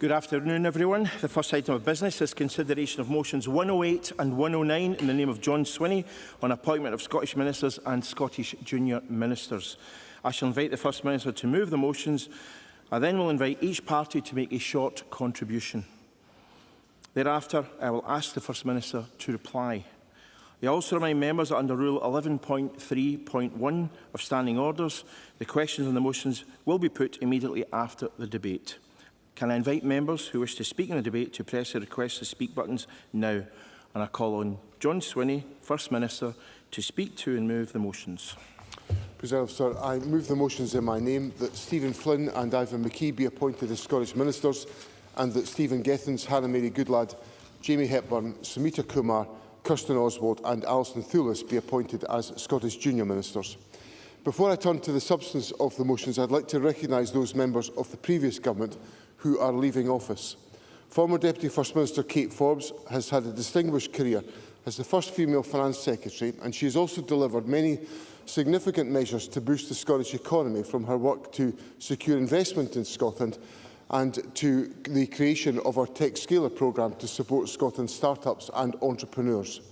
Good afternoon, everyone. The first item of business is consideration of motions 108 and 109 in the name of John Swinney on appointment of Scottish Ministers and Scottish Junior Ministers. I shall invite the First Minister to move the motions. I then will invite each party to make a short contribution. Thereafter, I will ask the First Minister to reply. I also remind members that under Rule 11.3.1 of Standing Orders, the questions on the motions will be put immediately after the debate. Can I invite members who wish to speak in the debate to press the request to speak buttons now? And I call on John Swinney, First Minister, to speak to and move the motions. President, sir, I move the motions in my name that Stephen Flynn and Ivan McKee be appointed as Scottish Ministers and that Stephen Gethins, Hannah Mary Goodlad, Jamie Hepburn, Sumita Kumar, Kirsten Oswald and Alison Thewlis be appointed as Scottish Junior Ministers. Before I turn to the substance of the motions, I'd like to recognise those members of the previous government who are leaving office. Former Deputy First Minister Kate Forbes has had a distinguished career as the first female Finance Secretary, and she has also delivered many significant measures to boost the Scottish economy, from her work to secure investment in Scotland and to the creation of our Tech Scaler programme to support Scotland's start-ups and entrepreneurs.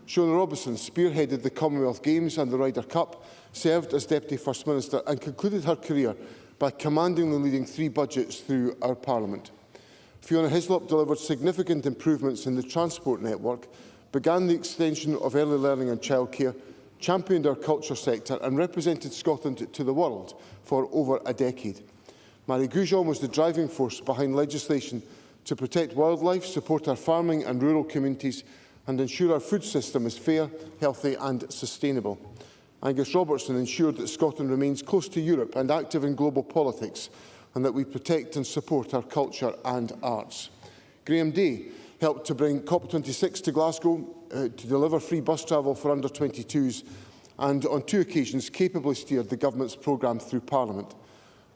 Shona Robertson spearheaded the Commonwealth Games and the Ryder Cup, served as Deputy First Minister and concluded her career by commandingly leading 3 budgets through our Parliament. Fiona Hislop delivered significant improvements in the transport network, began the extension of early learning and childcare, championed our culture sector and represented Scotland to the world for over a decade. Marie Goujon was the driving force behind legislation to protect wildlife, support our farming and rural communities and ensure our food system is fair, healthy and sustainable. Angus Robertson ensured that Scotland remains close to Europe and active in global politics, and that we protect and support our culture and arts. Graham Day helped to bring COP26 to Glasgow to deliver free bus travel for under-22s and on 2 occasions capably steered the government's programme through Parliament.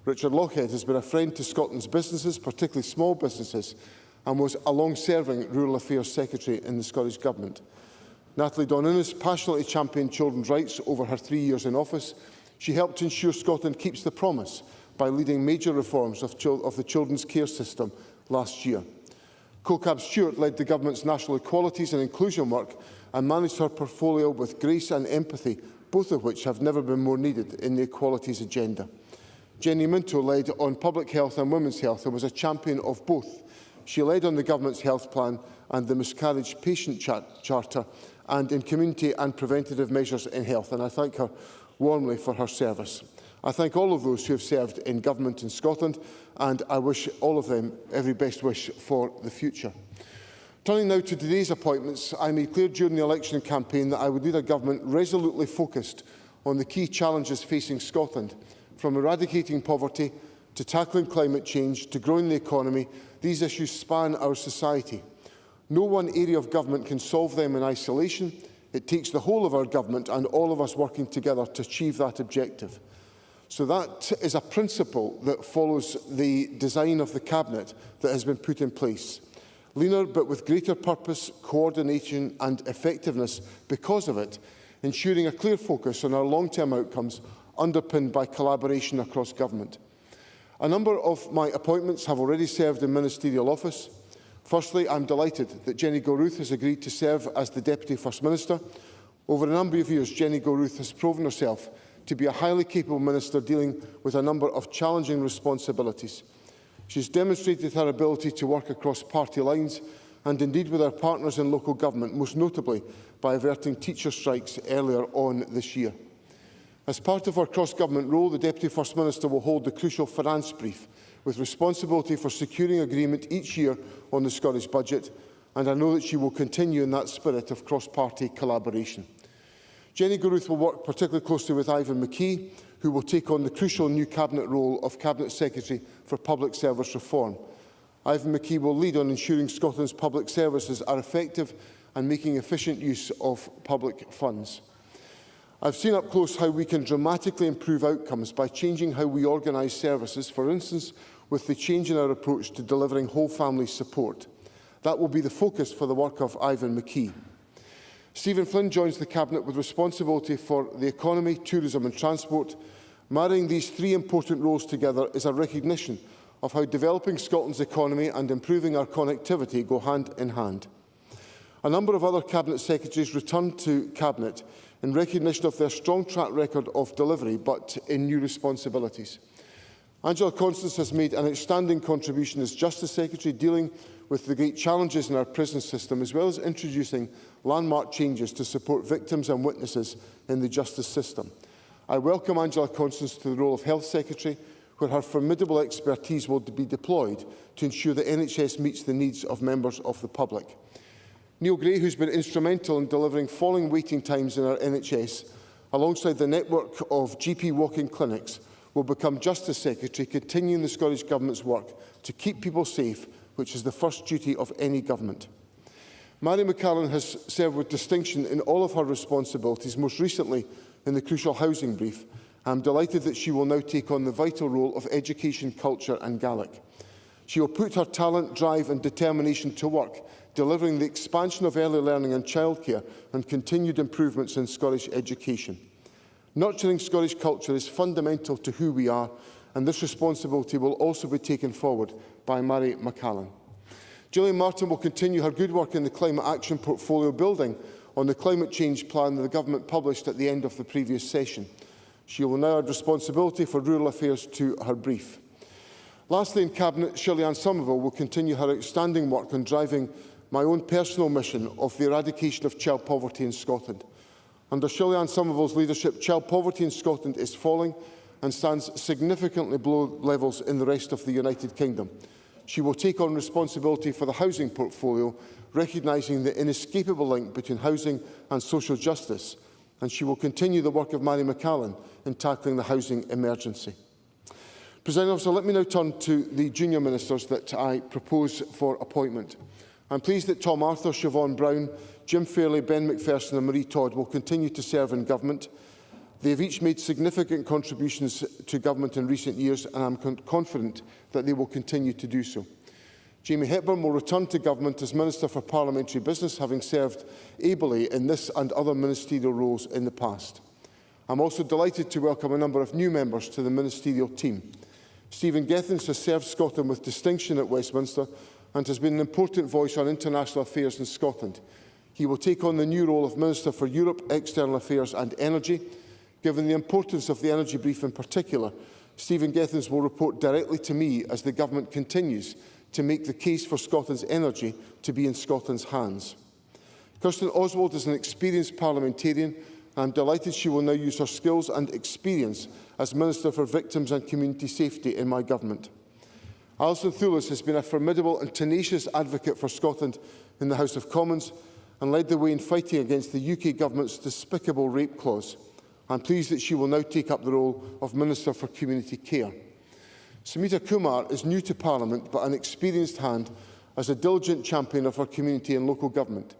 Richard Lochhead has been a friend to Scotland's businesses, particularly small businesses, and was a long-serving Rural Affairs Secretary in the Scottish Government. Natalie Donounis passionately championed children's rights over her 3 years in office. She helped ensure Scotland keeps the promise by leading major reforms of the children's care system last year. CoCab Stewart led the Government's national equalities and inclusion work and managed her portfolio with grace and empathy, both of which have never been more needed in the equalities agenda. Jenny Minto led on public health and women's health and was a champion of both. She led on the Government's health plan and the miscarriage patient charter and in community and preventative measures in health, and I thank her warmly for her service. I thank all of those who have served in government in Scotland, and I wish all of them every best wish for the future. Turning now to today's appointments, I made clear during the election campaign that I would lead a government resolutely focused on the key challenges facing Scotland, from eradicating poverty to tackling climate change to growing the economy. These issues span our society. No one area of government can solve them in isolation. It takes the whole of our government and all of us working together to achieve that objective. So that is a principle that follows the design of the Cabinet that has been put in place. Leaner but with greater purpose, coordination and effectiveness because of it, ensuring a clear focus on our long-term outcomes underpinned by collaboration across government. A number of my appointments have already served in ministerial office. Firstly, I am delighted that Jenny Gilruth has agreed to serve as the Deputy First Minister. Over a number of years, Jenny Gilruth has proven herself to be a highly capable minister dealing with a number of challenging responsibilities. She has demonstrated her ability to work across party lines and indeed with our partners in local government, most notably by averting teacher strikes earlier on this year. As part of her cross-government role, the Deputy First Minister will hold the crucial finance brief, with responsibility for securing agreement each year on the Scottish budget, and I know that she will continue in that spirit of cross-party collaboration. Jenny Gilruth will work particularly closely with Ivan McKee, who will take on the crucial new Cabinet role of Cabinet Secretary for Public Service Reform. Ivan McKee will lead on ensuring Scotland's public services are effective and making efficient use of public funds. I've seen up close how we can dramatically improve outcomes by changing how we organise services, for instance, with the change in our approach to delivering whole family support. That will be the focus for the work of Ivan McKee. Stephen Flynn joins the Cabinet with responsibility for the economy, tourism and transport. Marrying these 3 important roles together is a recognition of how developing Scotland's economy and improving our connectivity go hand in hand. A number of other Cabinet Secretaries returned to Cabinet in recognition of their strong track record of delivery, but in new responsibilities. Angela Constance has made an outstanding contribution as Justice Secretary, dealing with the great challenges in our prison system, as well as introducing landmark changes to support victims and witnesses in the justice system. I welcome Angela Constance to the role of Health Secretary, where her formidable expertise will be deployed to ensure the NHS meets the needs of members of the public. Neil Gray, who has been instrumental in delivering falling waiting times in our NHS, alongside the network of GP walk-in clinics, will become Justice Secretary, continuing the Scottish Government's work to keep people safe, which is the first duty of any government. Mary McCallan has served with distinction in all of her responsibilities, most recently in the crucial housing brief. I am delighted that she will now take on the vital role of Education, Culture and Gaelic. She will put her talent, drive and determination to work, delivering the expansion of early learning and childcare and continued improvements in Scottish education. Nurturing Scottish culture is fundamental to who we are, and this responsibility will also be taken forward by Mary McCallan. Gillian Martin will continue her good work in the Climate Action Portfolio, building on the climate change plan that the Government published at the end of the previous session. She will now add responsibility for rural affairs to her brief. Lastly, in Cabinet, Shirley-Anne Somerville will continue her outstanding work on driving my own personal mission of the eradication of child poverty in Scotland. Under Shirley-Anne Somerville's leadership, child poverty in Scotland is falling and stands significantly below levels in the rest of the United Kingdom. She will take on responsibility for the housing portfolio, recognising the inescapable link between housing and social justice, and she will continue the work of Mary McCallan in tackling the housing emergency. Presiding Officer, let me now turn to the junior ministers that I propose for appointment. I am pleased that Tom Arthur, Siobhan Brown, Jim Fairley, Ben McPherson and Marie Todd will continue to serve in government. They have each made significant contributions to government in recent years, and I am confident that they will continue to do so. Jamie Hepburn will return to government as Minister for Parliamentary Business, having served ably in this and other ministerial roles in the past. I am also delighted to welcome a number of new members to the ministerial team. Stephen Gethins has served Scotland with distinction at Westminster and has been an important voice on international affairs in Scotland. He will take on the new role of Minister for Europe, External Affairs and Energy. Given the importance of the energy brief in particular, Stephen Gethins will report directly to me as the Government continues to make the case for Scotland's energy to be in Scotland's hands. Kirsten Oswald is an experienced parliamentarian, and I am delighted she will now use her skills and experience as Minister for Victims and Community Safety in my government. Alison Thewlis has been a formidable and tenacious advocate for Scotland in the House of Commons and led the way in fighting against the UK Government's despicable rape clause. I am pleased that she will now take up the role of Minister for Community Care. Sumita Kumar is new to Parliament but an experienced hand as a diligent champion of her community and local government.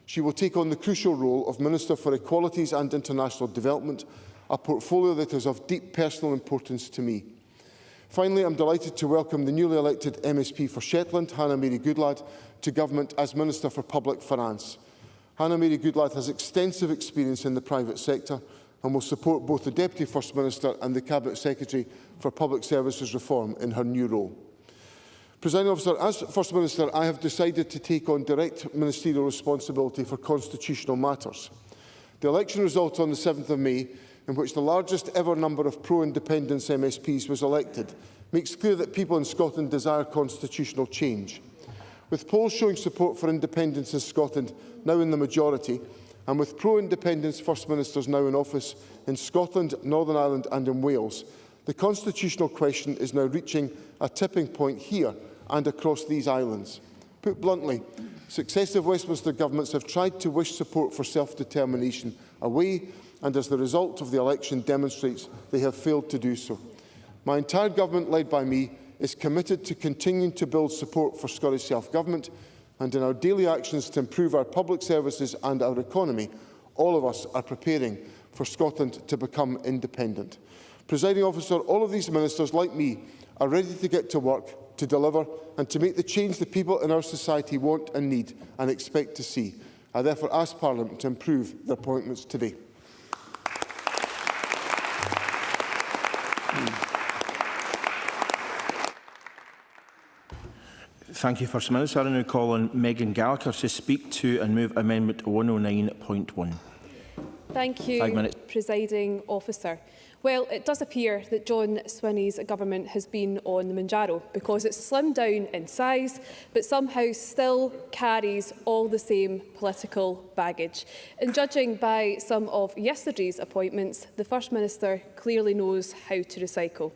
She will take on the crucial role of Minister for Equalities and International Development, a portfolio that is of deep personal importance to me. Finally, I am delighted to welcome the newly elected MSP for Shetland, Hannah Mary Goodlad, to Government as Minister for Public Finance. Hannah Mary Goodlad has extensive experience in the private sector and will support both the Deputy First Minister and the Cabinet Secretary for Public Services Reform in her new role. Presiding Officer, as First Minister, I have decided to take on direct ministerial responsibility for constitutional matters. The election result on the 7th of May, in which the largest ever number of pro-independence MSPs was elected, makes clear that people in Scotland desire constitutional change. With polls showing support for independence in Scotland now in the majority, and with pro-independence First Ministers now in office in Scotland, Northern Ireland and in Wales, the constitutional question is now reaching a tipping point here and across these islands. Put bluntly, successive Westminster governments have tried to wish support for self-determination away, and as the result of the election demonstrates, they have failed to do so. My entire government, led by me, is committed to continuing to build support for Scottish self-government, and in our daily actions to improve our public services and our economy, all of us are preparing for Scotland to become independent. Presiding Officer, all of these ministers, like me, are ready to get to work, to deliver and to make the change the people in our society want and need and expect to see. I therefore ask Parliament to approve the appointments today. Thank you, First Minister. I now call on Megan Gallagher to speak to and move Amendment 109.1. Thank you, Presiding Officer. Well, it does appear that John Swinney's government has been on the Manjaro because it's slimmed down in size, but somehow still carries all the same political baggage. And judging by some of yesterday's appointments, the First Minister clearly knows how to recycle.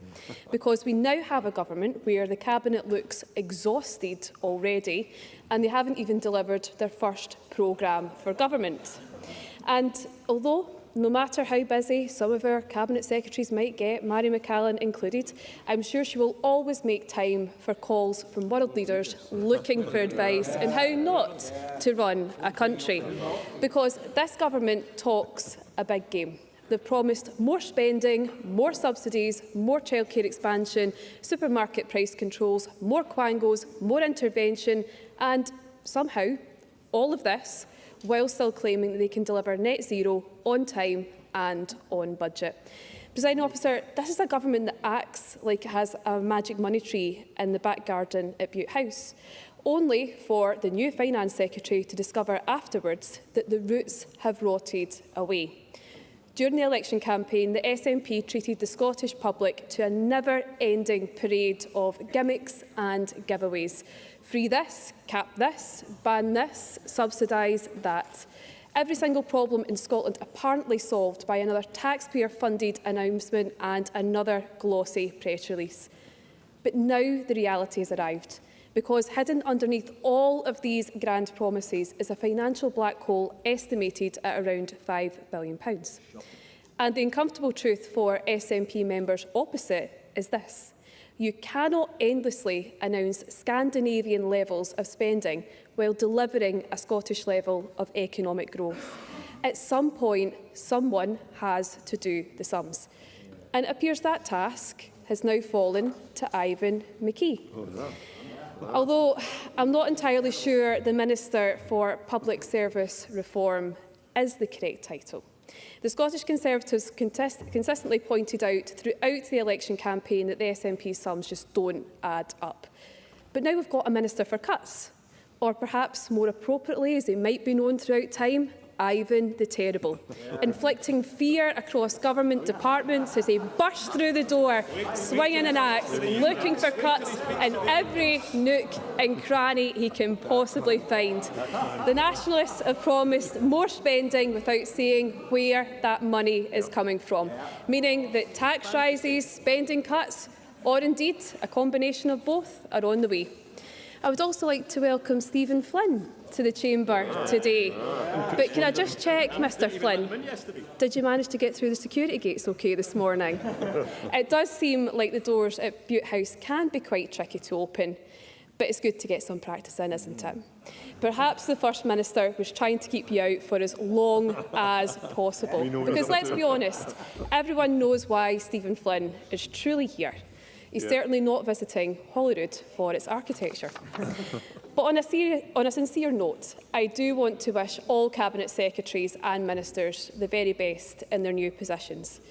Because we now have a government where the Cabinet looks exhausted already, and they haven't even delivered their first programme for government. And although no matter how busy some of our Cabinet Secretaries might get, Mary McCallan included, I'm sure she will always make time for calls from world leaders looking for advice on how not to run a country. Because this government talks a big game. They've promised more spending, more subsidies, more childcare expansion, supermarket price controls, more quangos, more intervention, and somehow all of this while still claiming that they can deliver net zero on time and on budget. Presiding Officer, this is a government that acts like it has a magic money tree in the back garden at Bute House, only for the new Finance Secretary to discover afterwards that the roots have rotted away. During the election campaign, the SNP treated the Scottish public to a never-ending parade of gimmicks and giveaways. Free this, cap this, ban this, subsidise that. Every single problem in Scotland apparently solved by another taxpayer-funded announcement and another glossy press release. But now the reality has arrived, because hidden underneath all of these grand promises is a financial black hole estimated at around £5 billion. And the uncomfortable truth for SNP members opposite is this. You cannot endlessly announce Scandinavian levels of spending while delivering a Scottish level of economic growth. At some point, someone has to do the sums. And it appears that task has now fallen to Ivan McKee. Although I'm not entirely sure the Minister for Public Service Reform is the correct title. The Scottish Conservatives consistently pointed out throughout the election campaign that the SNP sums just don't add up. But now we've got a Minister for Cuts, or perhaps more appropriately, as he might be known throughout time, Ivan the Terrible, inflicting fear across government departments as he bursts through the door, swinging an axe, looking for cuts in every nook and cranny he can possibly find. The Nationalists have promised more spending without saying where that money is coming from, meaning that tax rises, spending cuts, or indeed a combination of both are on the way. I would also like to welcome Stephen Flynn to the Chamber today. But can I just check, Mr Flynn, did you manage to get through the security gates okay this morning? It does seem like the doors at Bute House can be quite tricky to open, but it's good to get some practice in, isn't it? Perhaps the First Minister was trying to keep you out for as long as possible. Because let's be honest, everyone knows why Stephen Flynn is truly here. He's certainly not visiting Holyrood for its architecture. But on a sincere note, I do want to wish all Cabinet Secretaries and Ministers the very best in their new positions.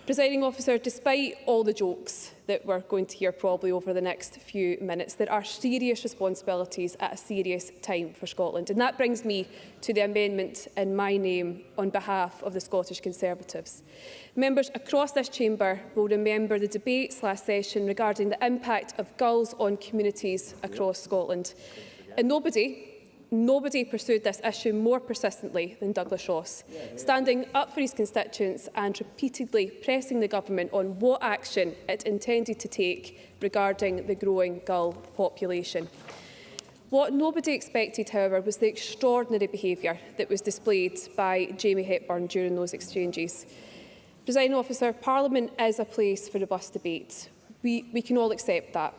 Presiding Officer, despite all the jokes that we're going to hear probably over the next few minutes, there are serious responsibilities at a serious time for Scotland. And that brings me to the amendment in my name on behalf of the Scottish Conservatives. Members across this chamber will remember the debate last session regarding the impact of gulls on communities across Scotland. And nobody pursued this issue more persistently than Douglas Ross, standing up for his constituents and repeatedly pressing the government on what action it intended to take regarding the growing gull population. What nobody expected, however, was the extraordinary behaviour that was displayed by Jamie Hepburn during those exchanges. Presiding Officer, Parliament is a place for robust debate. We can all accept that.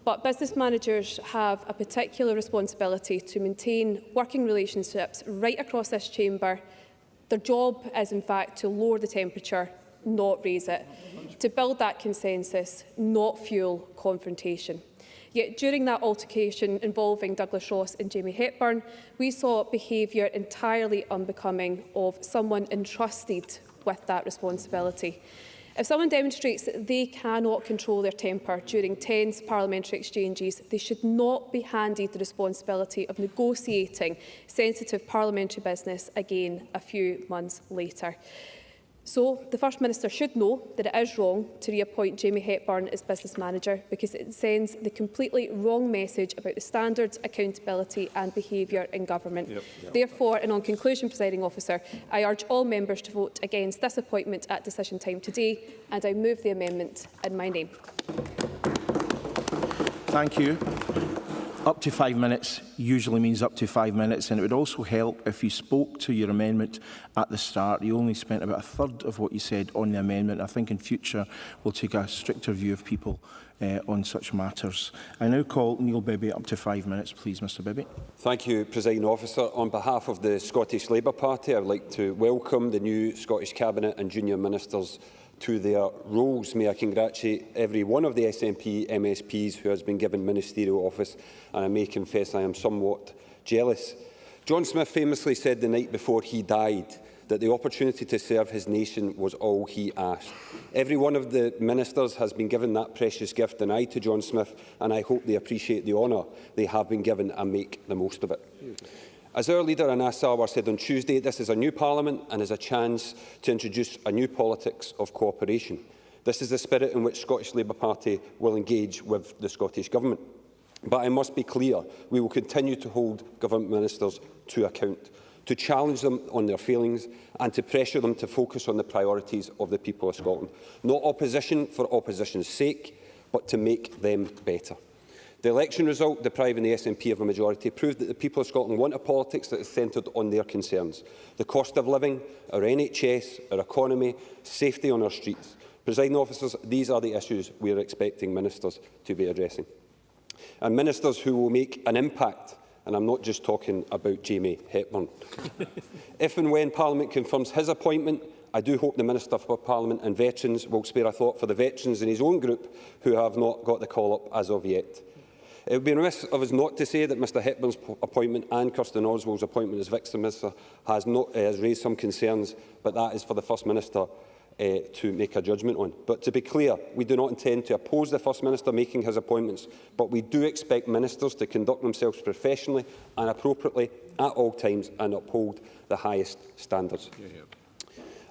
But business managers have a particular responsibility to maintain working relationships right across this chamber. Their job is, in fact, to lower the temperature, not raise it, to build that consensus, not fuel confrontation. Yet during that altercation involving Douglas Ross and Jamie Hepburn, we saw behaviour entirely unbecoming of someone entrusted with that responsibility. If someone demonstrates that they cannot control their temper during tense parliamentary exchanges, they should not be handed the responsibility of negotiating sensitive parliamentary business again a few months later. So, the First Minister should know that it is wrong to reappoint Jamie Hepburn as business manager because it sends the completely wrong message about the standards, accountability and behaviour in government. Therefore, and on conclusion, Presiding Officer, I urge all members to vote against this appointment at decision time today, and I move the amendment in my name. Thank you. Up to 5 minutes usually means up to 5 minutes, and it would also help if you spoke to your amendment at the start. You only spent about a third of what you said on the amendment. I think in future we'll take a stricter view of people on such matters. I now call Neil Bibby up to 5 minutes, please, Mr Bibby. Thank you, Presiding Officer. On behalf of the Scottish Labour Party, I would like to welcome the new Scottish Cabinet and junior ministers to their roles. May I congratulate every one of the SNP MSPs who has been given ministerial office, and I may confess I am somewhat jealous. John Smith famously said the night before he died that the opportunity to serve his nation was all he asked. Every one of the ministers has been given that precious gift, and I to John Smith, and I hope they appreciate the honour they have been given and make the most of it. As our leader Anas Sarwar said on Tuesday, this is a new Parliament and is a chance to introduce a new politics of cooperation. This is the spirit in which Scottish Labour Party will engage with the Scottish Government. But I must be clear, we will continue to hold Government ministers to account, to challenge them on their failings and to pressure them to focus on the priorities of the people of Scotland. Not opposition for opposition's sake, but to make them better. The election result, depriving the SNP of a majority, proved that the people of Scotland want a politics that is centred on their concerns. The cost of living, our NHS, our economy, safety on our streets. Presiding officers, these are the issues we are expecting ministers to be addressing. And ministers who will make an impact, and I'm not just talking about Jamie Hepburn. If and when Parliament confirms his appointment, I do hope the Minister for Parliament and Veterans will spare a thought for the veterans in his own group who have not got the call-up as of yet. It would be remiss of us not to say that Mr Hepburn's appointment and Kirsten Oswald's appointment as Vice Minister has raised some concerns, but that is for the First Minister to make a judgment on. But to be clear, we do not intend to oppose the First Minister making his appointments, but we do expect ministers to conduct themselves professionally and appropriately at all times and uphold the highest standards.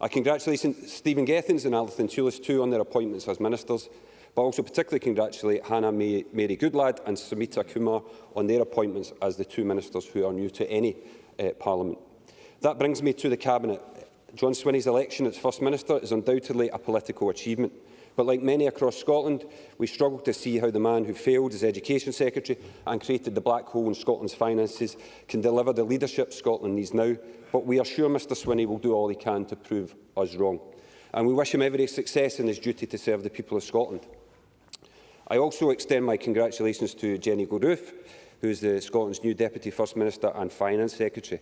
I congratulate Stephen Gethins and Alison Tulis too on their appointments as ministers, but also particularly congratulate Hannah Mary Goodlad and Samita Kumar on their appointments as the two ministers who are new to any Parliament. That brings me to the Cabinet. John Swinney's election as First Minister is undoubtedly a political achievement. But like many across Scotland, we struggle to see how the man who failed as Education Secretary and created the black hole in Scotland's finances can deliver the leadership Scotland needs now. But we are sure Mr Swinney will do all he can to prove us wrong. And we wish him every success in his duty to serve the people of Scotland. I also extend my congratulations to Jenny Gilruth, who is Scotland's new Deputy First Minister and Finance Secretary.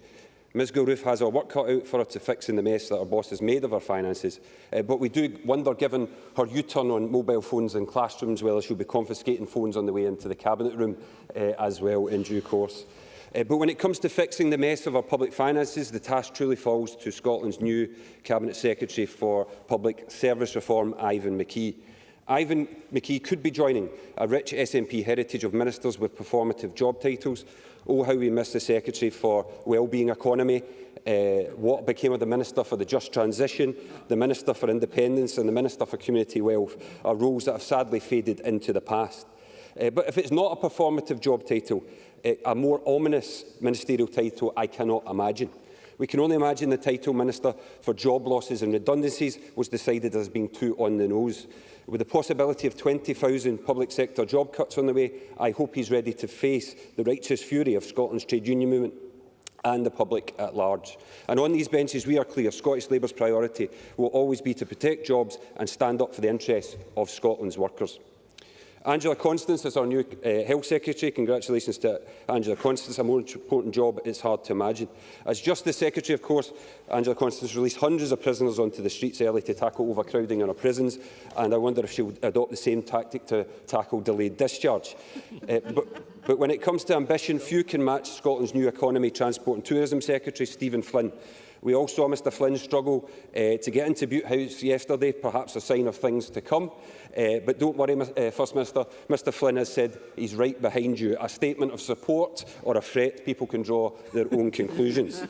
Ms Gilruth has her work cut out for her to fixing the mess that her boss has made of her finances, but we do wonder, given her U-turn on mobile phones in classrooms, whether she'll be confiscating phones on the way into the Cabinet room as well in due course. But when it comes to fixing the mess of our public finances, the task truly falls to Scotland's new Cabinet Secretary for Public Service Reform, Ivan McKee. Ivan McKee could be joining a rich SNP heritage of ministers with performative job titles. Oh, how we miss the Secretary for Wellbeing Economy, what became of the Minister for the Just Transition, the Minister for Independence and the Minister for Community Wealth are roles that have sadly faded into the past. But if it's not a performative job title, a more ominous ministerial title I cannot imagine. We can only imagine the title Minister for Job Losses and Redundancies was decided as being too on the nose. With the possibility of 20,000 public sector job cuts on the way, I hope he's ready to face the righteous fury of Scotland's trade union movement and the public at large. And on these benches, we are clear Scottish Labour's priority will always be to protect jobs and stand up for the interests of Scotland's workers. Angela Constance is our new Health Secretary. Congratulations to Angela Constance. A more important job it's hard to imagine. As Justice Secretary, of course, Angela Constance released hundreds of prisoners onto the streets early to tackle overcrowding in our prisons, and I wonder if she will adopt the same tactic to tackle delayed discharge. But when it comes to ambition, few can match Scotland's new Economy, Transport and Tourism Secretary, Stephen Flynn. We all saw Mr Flynn struggle to get into Butte House yesterday, perhaps a sign of things to come. But don't worry, First Minister, Mr Flynn has said he's right behind you. A statement of support or a threat, people can draw their own conclusions.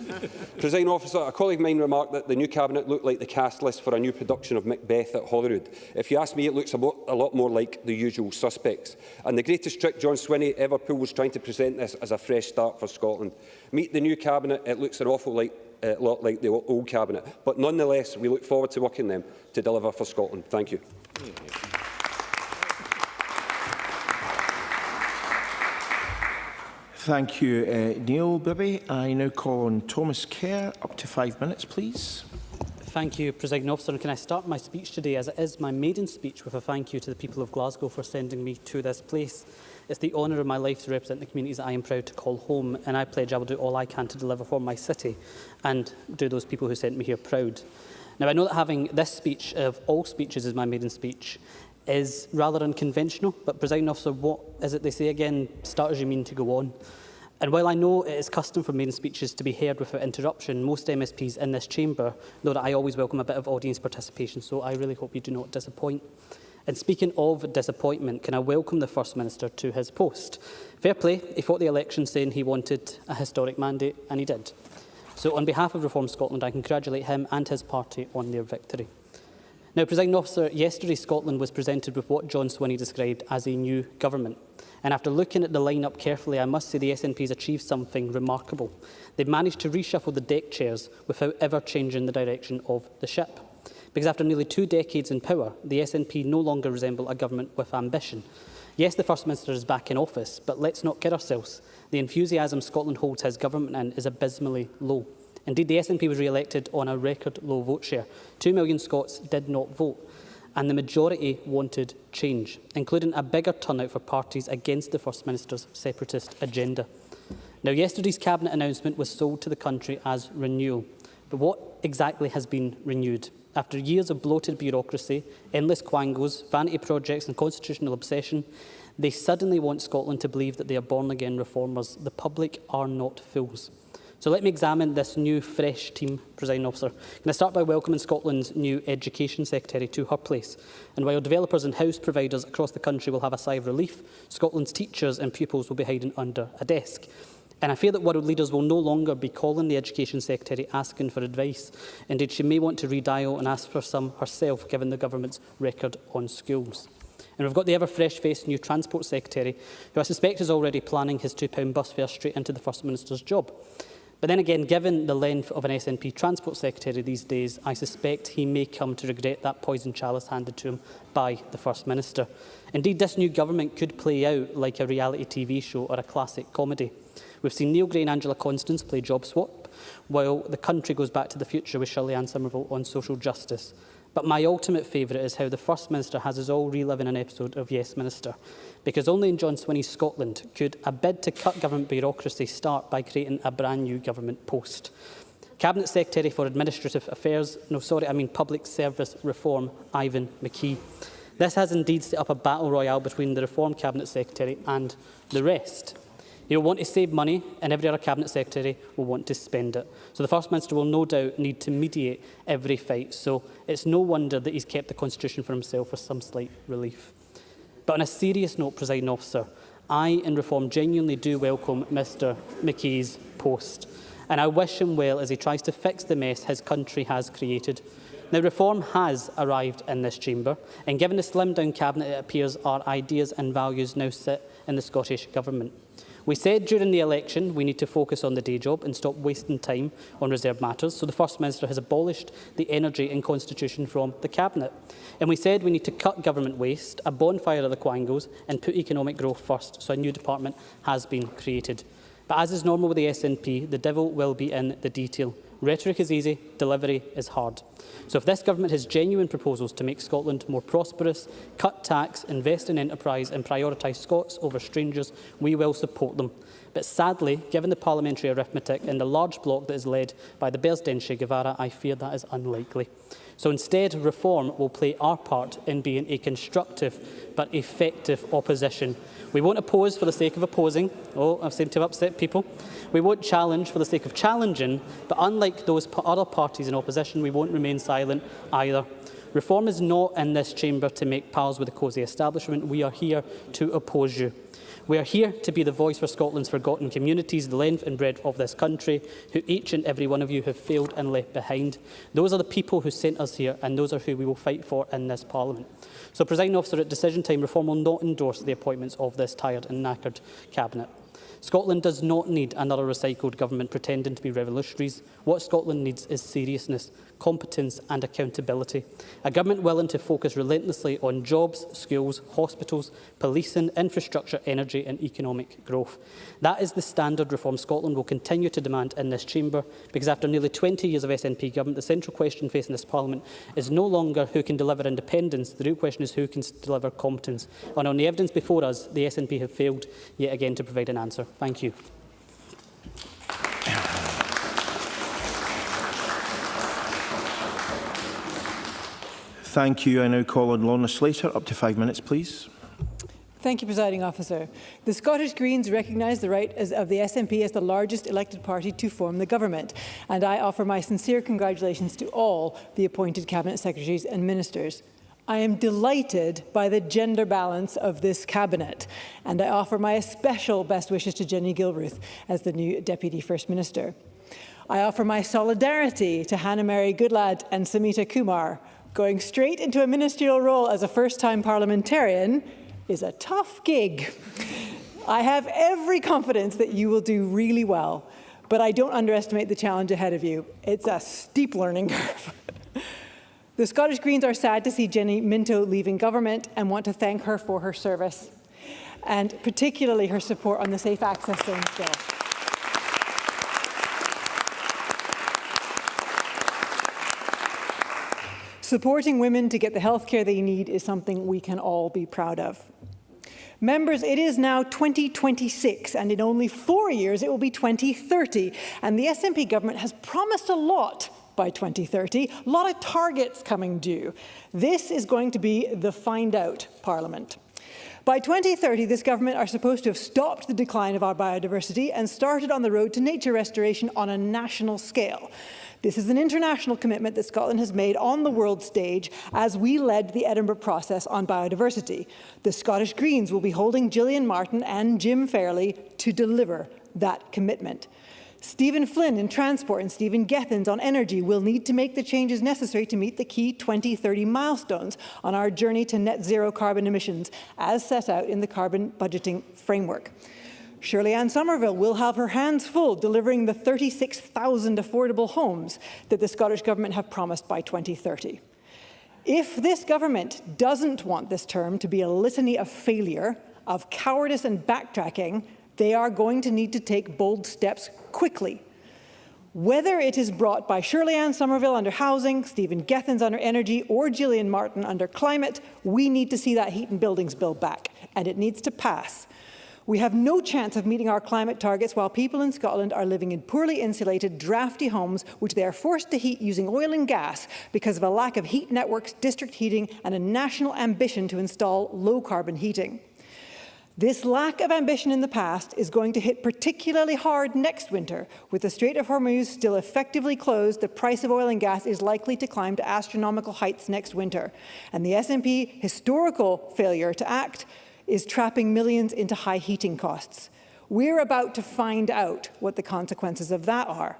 Presiding Officer, a colleague of mine remarked that the new Cabinet looked like the cast list for a new production of Macbeth at Holyrood. If you ask me, it looks a lot more like The Usual Suspects. And the greatest trick John Swinney ever pulled was trying to present this as a fresh start for Scotland. Meet the new Cabinet, it looks an awful lot like the old Cabinet. But nonetheless, we look forward to working them to deliver for Scotland. Thank you. Thank you, Neil Bibby. I now call on Thomas Kerr. Up to 5 minutes, please. Thank you, Presiding Officer. And can I start my speech today, as it is my maiden speech, with a thank you to the people of Glasgow for sending me to this place. It's the honour of my life to represent the communities I am proud to call home, and I pledge I will do all I can to deliver for my city and do those people who sent me here proud. Now, I know that having this speech, of all speeches, as my maiden speech, is rather unconventional, but, Presiding Officer, what is it they say again? Start as you mean to go on. And while I know it is custom for maiden speeches to be heard without interruption, most MSPs in this chamber know that I always welcome a bit of audience participation, so I really hope you do not disappoint. And speaking of disappointment, can I welcome the First Minister to his post? Fair play, he fought the election saying he wanted a historic mandate, and he did. So on behalf of Reform Scotland, I congratulate him and his party on their victory. Now, Presiding Officer, yesterday Scotland was presented with what John Swinney described as a new government. And after looking at the line-up carefully, I must say the SNP has achieved something remarkable. They've managed to reshuffle the deck chairs without ever changing the direction of the ship. Because after nearly 2 decades in power, the SNP no longer resemble a government with ambition. Yes, the First Minister is back in office, but let's not kid ourselves. The enthusiasm Scotland holds his government in is abysmally low. Indeed, the SNP was re-elected on a record low vote share. 2 million Scots did not vote, and the majority wanted change, including a bigger turnout for parties against the First Minister's separatist agenda. Now, yesterday's Cabinet announcement was sold to the country as renewal. But what exactly has been renewed? After years of bloated bureaucracy, endless quangos, vanity projects and constitutional obsession, they suddenly want Scotland to believe that they are born-again reformers. The public are not fools. So let me examine this new, fresh team, Presiding Officer. Can I start by welcoming Scotland's new Education Secretary to her place? And while developers and house providers across the country will have a sigh of relief, Scotland's teachers and pupils will be hiding under a desk. And I fear that world leaders will no longer be calling the Education Secretary asking for advice. Indeed, she may want to redial and ask for some herself, given the government's record on schools. And we've got the ever-fresh-faced new Transport Secretary, who I suspect is already planning his £2 bus fare straight into the First Minister's job. But then again, given the length of an SNP Transport Secretary these days, I suspect he may come to regret that poison chalice handed to him by the First Minister. Indeed, this new government could play out like a reality TV show or a classic comedy. We've seen Neil Gray and Angela Constance play job swap, while the country goes back to the future with Shirley-Anne Somerville on social justice. But my ultimate favourite is how the First Minister has us all reliving an episode of Yes Minister. Because only in John Swinney's Scotland could a bid to cut government bureaucracy start by creating a brand new government post. Cabinet Secretary for Administrative Affairs, Public Service Reform, Ivan McKee. This has indeed set up a battle royale between the Reform Cabinet Secretary and the rest. He'll want to save money, and every other Cabinet Secretary will want to spend it. So the First Minister will no doubt need to mediate every fight. So it's no wonder that he's kept the Constitution for himself with some slight relief. But on a serious note, Presiding Officer, I in Reform genuinely do welcome Mr McKee's post. And I wish him well as he tries to fix the mess his country has created. Now, Reform has arrived in this chamber, and given the slimmed-down Cabinet, it appears our ideas and values now sit in the Scottish Government. We said during the election we need to focus on the day job and stop wasting time on reserved matters, so the First Minister has abolished the energy and constitution from the Cabinet. And we said we need to cut government waste, a bonfire of the quangos, and put economic growth first, so a new department has been created. But as is normal with the SNP, the devil will be in the detail. Rhetoric is easy, delivery is hard. So if this government has genuine proposals to make Scotland more prosperous, cut tax, invest in enterprise and prioritise Scots over strangers, we will support them. But sadly, given the parliamentary arithmetic and the large bloc that is led by the Bearsden Che Guevara, I fear that is unlikely. So instead, Reform will play our part in being a constructive but effective opposition. We won't oppose for the sake of opposing. Oh, I seem to have upset people. We won't challenge for the sake of challenging, but unlike those other parties in opposition, we won't remain silent either. Reform is not in this chamber to make pals with the cosy establishment. We are here to oppose you. We are here to be the voice for Scotland's forgotten communities, the length and breadth of this country, who each and every one of you have failed and left behind. Those are the people who sent us here, and those are who we will fight for in this Parliament. So, Presiding Officer, at decision time, Reform will not endorse the appointments of this tired and knackered Cabinet. Scotland does not need another recycled government pretending to be revolutionaries. What Scotland needs is seriousness, competence and accountability. A government willing to focus relentlessly on jobs, schools, hospitals, policing, infrastructure, energy and economic growth. That is the standard Reform Scotland will continue to demand in this chamber, because after nearly 20 years of SNP government, the central question facing this Parliament is no longer who can deliver independence. The real question is who can deliver competence. And on the evidence before us, the SNP have failed yet again to provide an answer. Thank you. Thank you. I now call on Lorna Slater. Up to 5 minutes, please. Thank you, Presiding Officer. The Scottish Greens recognise the right of the SNP as the largest elected party to form the government, and I offer my sincere congratulations to all the appointed Cabinet Secretaries and Ministers. I am delighted by the gender balance of this Cabinet, and I offer my especial best wishes to Jenny Gilruth as the new Deputy First Minister. I offer my solidarity to Hannah Mary Goodlad and Samita Kumar. Going straight into a ministerial role as a first-time parliamentarian is a tough gig. I have every confidence that you will do really well, but I don't underestimate the challenge ahead of you. It's a steep learning curve. The Scottish Greens are sad to see Jenny Minto leaving government and want to thank her for her service, and particularly her support on the Safe Access Zones bill. Supporting women to get the healthcare they need is something we can all be proud of. Members, it is now 2026, and in only 4 years it will be 2030, and the SNP government has promised a lot by 2030, a lot of targets coming due. This is going to be the find out Parliament. By 2030, this government are supposed to have stopped the decline of our biodiversity and started on the road to nature restoration on a national scale. This is an international commitment that Scotland has made on the world stage as we led the Edinburgh process on biodiversity. The Scottish Greens will be holding Gillian Martin and Jim Fairley to deliver that commitment. Stephen Flynn in transport and Stephen Gethins on energy will need to make the changes necessary to meet the key 2030 milestones on our journey to net zero carbon emissions, as set out in the carbon budgeting framework. Shirley-Anne Somerville will have her hands full delivering the 36,000 affordable homes that the Scottish Government have promised by 2030. If this government doesn't want this term to be a litany of failure, of cowardice and backtracking, they are going to need to take bold steps quickly. Whether it is brought by Shirley-Anne Somerville under housing, Stephen Gethins under energy, or Gillian Martin under climate, we need to see that heat and buildings bill back, and it needs to pass. We have no chance of meeting our climate targets while people in Scotland are living in poorly insulated, drafty homes which they are forced to heat using oil and gas because of a lack of heat networks, district heating, and a national ambition to install low-carbon heating. This lack of ambition in the past is going to hit particularly hard next winter. With the Strait of Hormuz still effectively closed, the price of oil and gas is likely to climb to astronomical heights next winter. And the SNP historical failure to act is trapping millions into high heating costs. We're about to find out what the consequences of that are.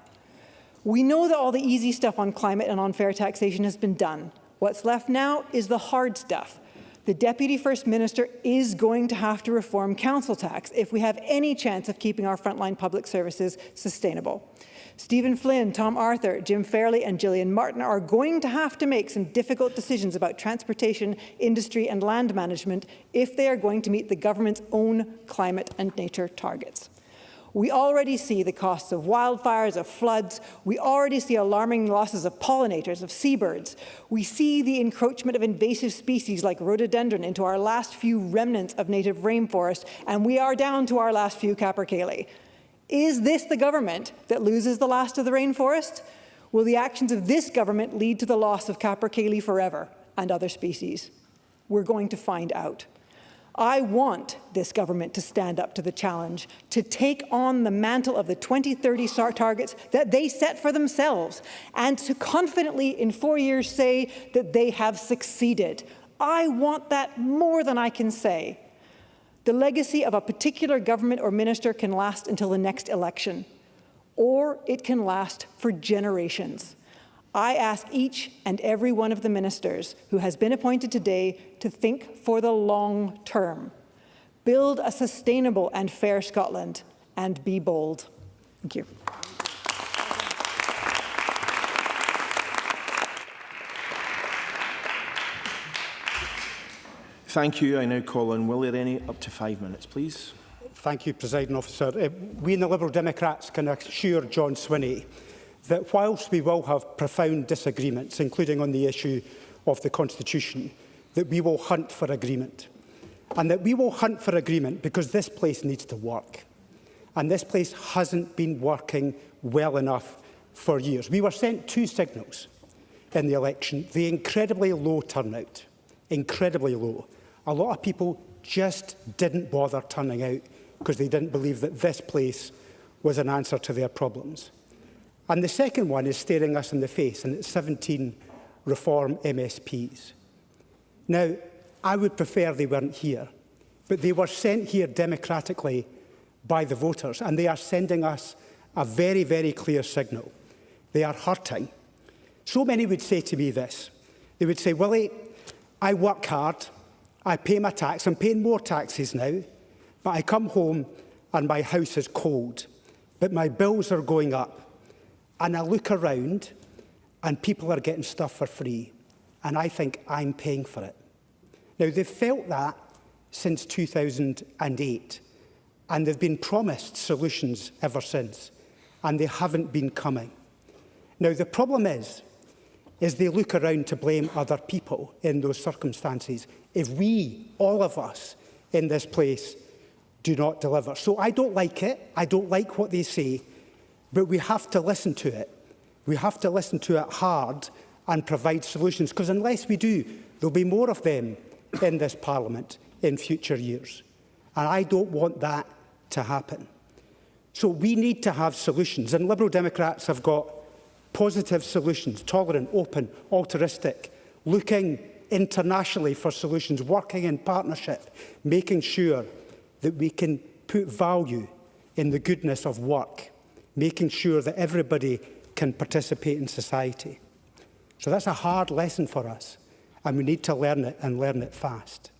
We know that all the easy stuff on climate and on fair taxation has been done. What's left now is the hard stuff. The Deputy First Minister is going to have to reform council tax if we have any chance of keeping our frontline public services sustainable. Stephen Flynn, Tom Arthur, Jim Fairley and Gillian Martin are going to have to make some difficult decisions about transportation, industry and land management if they are going to meet the government's own climate and nature targets. We already see the costs of wildfires, of floods. We already see alarming losses of pollinators, of seabirds. We see the encroachment of invasive species like rhododendron into our last few remnants of native rainforest, and we are down to our last few capercaillie. Is this the government that loses the last of the rainforest? Will the actions of this government lead to the loss of capercaillie forever and other species? We're going to find out. I want this government to stand up to the challenge, to take on the mantle of the 2030 targets that they set for themselves, and to confidently in 4 years say that they have succeeded. I want that more than I can say. The legacy of a particular government or minister can last until the next election, or it can last for generations. I ask each and every one of the ministers who has been appointed today to think for the long term. Build a sustainable and fair Scotland, and be bold. Thank you. Thank you. I now call on Willie Rennie. Up to 5 minutes, please. Thank you, Presiding Officer. We in the Liberal Democrats can assure John Swinney that whilst we will have profound disagreements, including on the issue of the Constitution, that we will hunt for agreement. And that we will hunt for agreement because this place needs to work. And this place hasn't been working well enough for years. We were sent two signals in the election. The incredibly low turnout, incredibly low. A lot of people just didn't bother turning out because they didn't believe that this place was an answer to their problems. And the second one is staring us in the face, and it's 17 Reform MSPs. Now, I would prefer they weren't here, but they were sent here democratically by the voters, and they are sending us a very, very clear signal. They are hurting. So many would say to me this. They would say, Willie, I work hard, I pay my tax, I'm paying more taxes now, but I come home and my house is cold, but my bills are going up. And I look around and people are getting stuff for free. And I think I'm paying for it. Now, they've felt that since 2008. And they've been promised solutions ever since. And they haven't been coming. Now, the problem is they look around to blame other people in those circumstances if we, all of us in this place, do not deliver. So I don't like it. I don't like what they say. But we have to listen to it. We have to listen to it hard and provide solutions, because unless we do, there'll be more of them in this Parliament in future years. And I don't want that to happen. So we need to have solutions, and Liberal Democrats have got positive solutions, tolerant, open, altruistic, looking internationally for solutions, working in partnership, making sure that we can put value in the goodness of work, making sure that everybody can participate in society. So that's a hard lesson for us, and we need to learn it and learn it fast.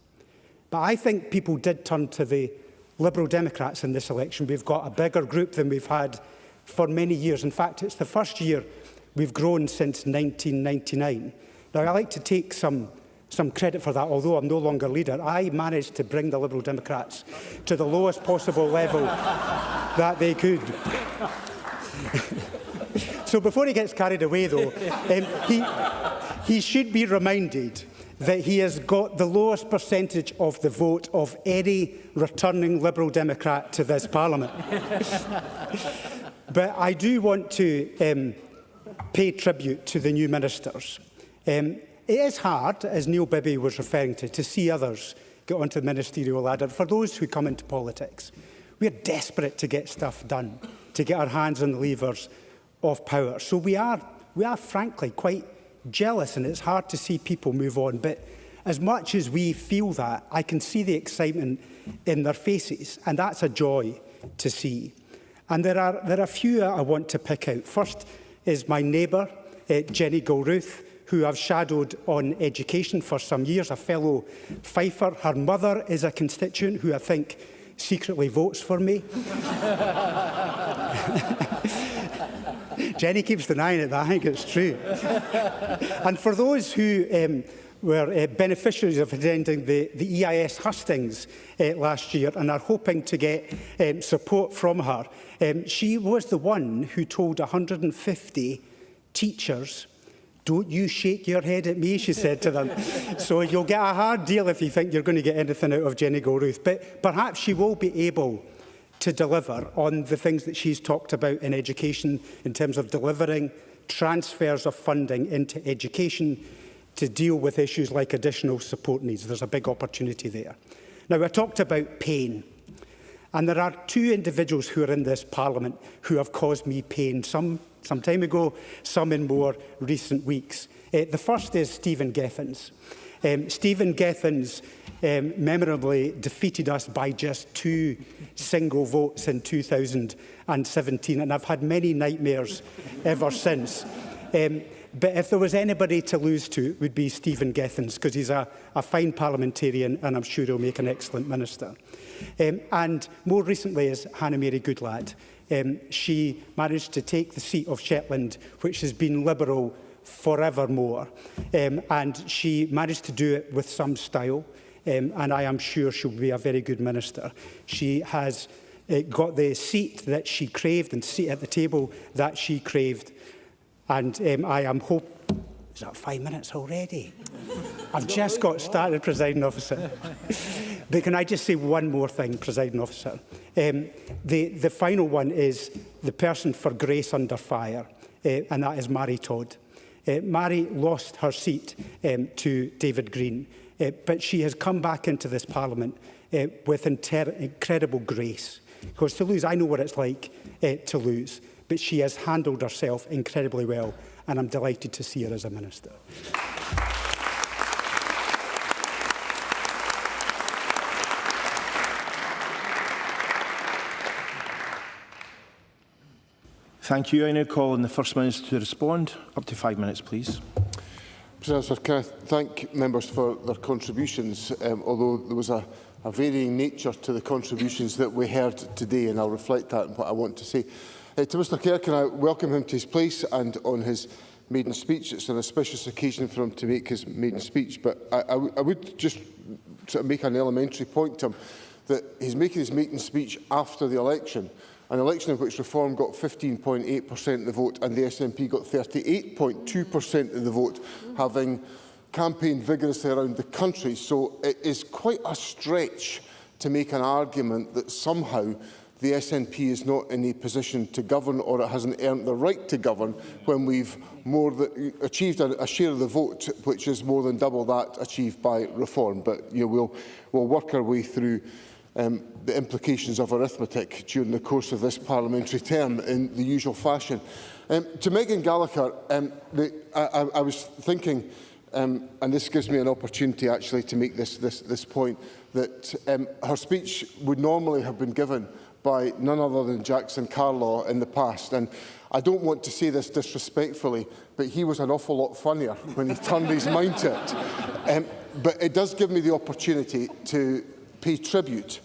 But I think people did turn to the Liberal Democrats in this election. We've got a bigger group than we've had for many years. In fact, it's the first year we've grown since 1999. Now, I like to take some credit for that, although I'm no longer leader. I managed to bring the Liberal Democrats to the lowest possible level that they could. So before he gets carried away, though, he should be reminded that he has got the lowest percentage of the vote of any returning Liberal Democrat to this Parliament. But I do want to pay tribute to the new ministers. It is hard, as Neil Bibby was referring to see others get onto the ministerial ladder. For those who come into politics, we're desperate to get stuff done, to get our hands on the levers of power. So we are frankly quite jealous, and it's hard to see people move on. But as much as we feel that, I can see the excitement in their faces, and that's a joy to see. And there are a few I want to pick out. First is my neighbour, Jenny Gilruth, who I've shadowed on education for some years, a fellow Fifer. Her mother is a constituent who I think secretly votes for me. Jenny keeps denying it, but I think it's true. And for those who were beneficiaries of attending the EIS hustings last year and are hoping to get support from her. She was the one who told 150 teachers, "Don't you shake your head at me," she said to them. So you'll get a hard deal if you think you're going to get anything out of Jenny Gilruth. But perhaps she will be able to deliver on the things that she's talked about in education in terms of delivering transfers of funding into education to deal with issues like additional support needs. There's a big opportunity there. Now, I talked about pain. And there are two individuals who are in this Parliament who have caused me pain, some time ago, some in more recent weeks. The first is Stephen Gethins. Stephen Gethins memorably defeated us by just 2 single votes in 2017, and I've had many nightmares ever since. But if there was anybody to lose to, it would be Stephen Gethins, because he's a fine parliamentarian and I'm sure he'll make an excellent minister. And more recently is Hannah Mary Goodlad. She managed to take the seat of Shetland, which has been Liberal forevermore. And she managed to do it with some style, and I am sure she'll be a very good minister. She has got the seat that she craved and seat at the table that she craved. And I am hoping... Is that 5 minutes already? I've just got started, Presiding Officer. But can I just say one more thing, Presiding Officer? The final one is the person for Grace Under Fire, and that is Mary Todd. Mary lost her seat to David Green, but she has come back into this Parliament with incredible grace. Because to lose, I know what it's like to lose. But she has handled herself incredibly well, and I'm delighted to see her as a minister. Thank you. I now call on the First Minister to respond. Up to 5 minutes, please. President, can I thank members for their contributions, although there was a varying nature to the contributions that we heard today, and I'll reflect that in what I want to say. To Mr Kerr, can I welcome him to his place and on his maiden speech. It's an auspicious occasion for him to make his maiden speech, but I would just sort of make an elementary point to him that he's making his maiden speech after the election, an election in which Reform got 15.8% of the vote and the SNP got 38.2% of the vote, having campaigned vigorously around the country. So it is quite a stretch to make an argument that somehow the SNP is not in a position to govern, or it hasn't earned the right to govern, when we've achieved a share of the vote which is more than double that achieved by Reform. But we'll work our way through the implications of arithmetic during the course of this parliamentary term in the usual fashion. To Megan Gallagher, I was thinking, and this gives me an opportunity actually to make this point, that her speech would normally have been given by none other than Jackson Carlaw in the past. And I don't want to say this disrespectfully, but he was an awful lot funnier when he turned his mind to it. But it does give me the opportunity to pay tribute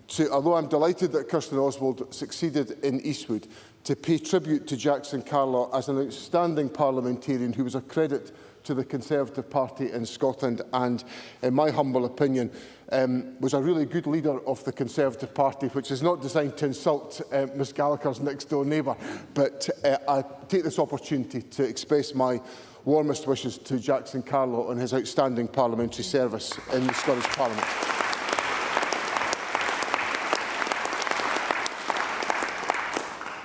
to, although I'm delighted that Kirsten Oswald succeeded in Eastwood, to pay tribute to Jackson Carlaw as an outstanding parliamentarian who was a credit to the Conservative Party in Scotland and, in my humble opinion, was a really good leader of the Conservative Party, which is not designed to insult Ms Gallagher's next-door neighbour. But I take this opportunity to express my warmest wishes to Jackson Carlaw on his outstanding parliamentary service in the Scottish Parliament.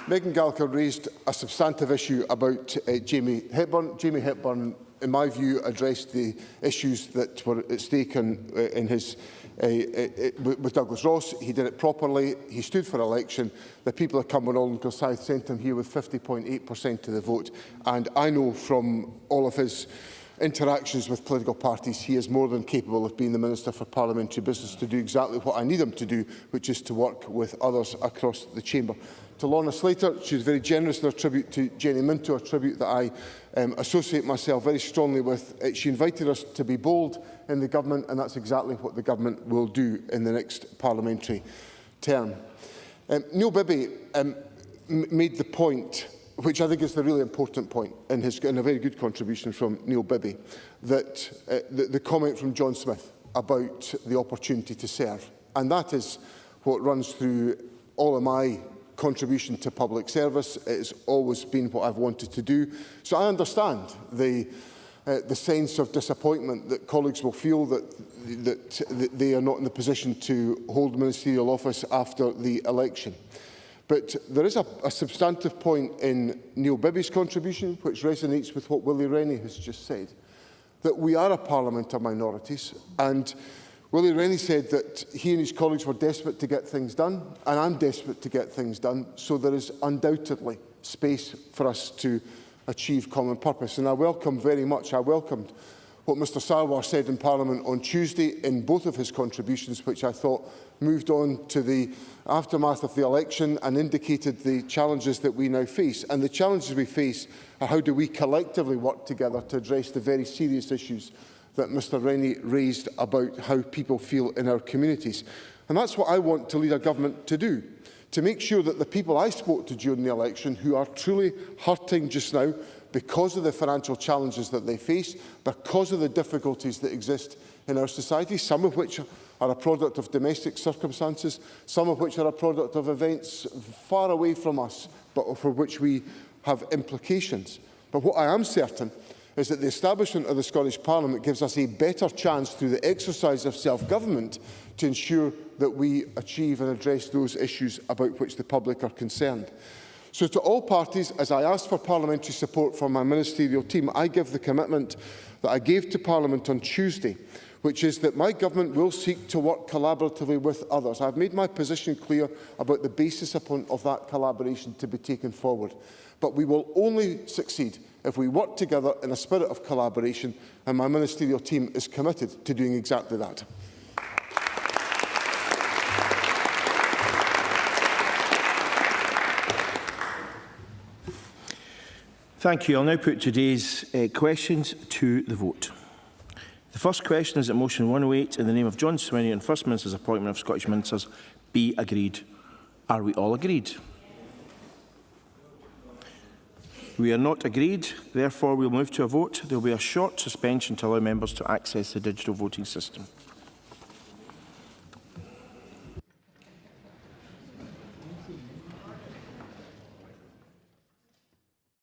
Megan Gallagher raised a substantive issue about Jamie Hepburn. Jamie Hepburn, in my view, addressed the issues that were at stake in his, with Douglas Ross. He did it properly. He stood for election. The people of Cumbernauld and Gilsyth sent him here with 50.8% of the vote. And I know from all of his interactions with political parties, he is more than capable of being the Minister for Parliamentary Business to do exactly what I need him to do, which is to work with others across the chamber. To Lorna Slater, she was very generous in her tribute to Jenny Minto, a tribute that I associate myself very strongly with. She invited us to be bold in the government, and that's exactly what the government will do in the next parliamentary term. Neil Bibby made the point which I think is the really important point, and a very good contribution from Neil Bibby, that the comment from John Smith about the opportunity to serve. And that is what runs through all of my contribution to public service. It has always been what I've wanted to do. So I understand the sense of disappointment that colleagues will feel that they are not in the position to hold ministerial office after the election. But there is a substantive point in Neil Bibby's contribution which resonates with what Willie Rennie has just said, that we are a parliament of minorities. And Willie Rennie said that he and his colleagues were desperate to get things done, and I'm desperate to get things done, so there is undoubtedly space for us to achieve common purpose. And I welcomed what Mr Sarwar said in Parliament on Tuesday in both of his contributions, which I thought moved on to the aftermath of the election and indicated the challenges that we now face. And the challenges we face are how do we collectively work together to address the very serious issues that Mr Rennie raised about how people feel in our communities. And that's what I want to lead a government to do, to make sure that the people I spoke to during the election who are truly hurting just now because of the financial challenges that they face, because of the difficulties that exist in our society, some of which are a product of domestic circumstances, some of which are a product of events far away from us, but for which we have implications. But what I am certain is that the establishment of the Scottish Parliament gives us a better chance through the exercise of self-government to ensure that we achieve and address those issues about which the public are concerned. So to all parties, as I ask for parliamentary support from my ministerial team, I give the commitment that I gave to Parliament on Tuesday, which is that my government will seek to work collaboratively with others. I've made my position clear about the basis of that collaboration to be taken forward. But we will only succeed if we work together in a spirit of collaboration, and my ministerial team is committed to doing exactly that. Thank you. I'll now put today's questions to the vote. The first question is that motion 108 in the name of John Swinney on First Minister's appointment of Scottish Ministers be agreed. Are we all agreed? We are not agreed. Therefore, we will move to a vote. There will be a short suspension to allow members to access the digital voting system.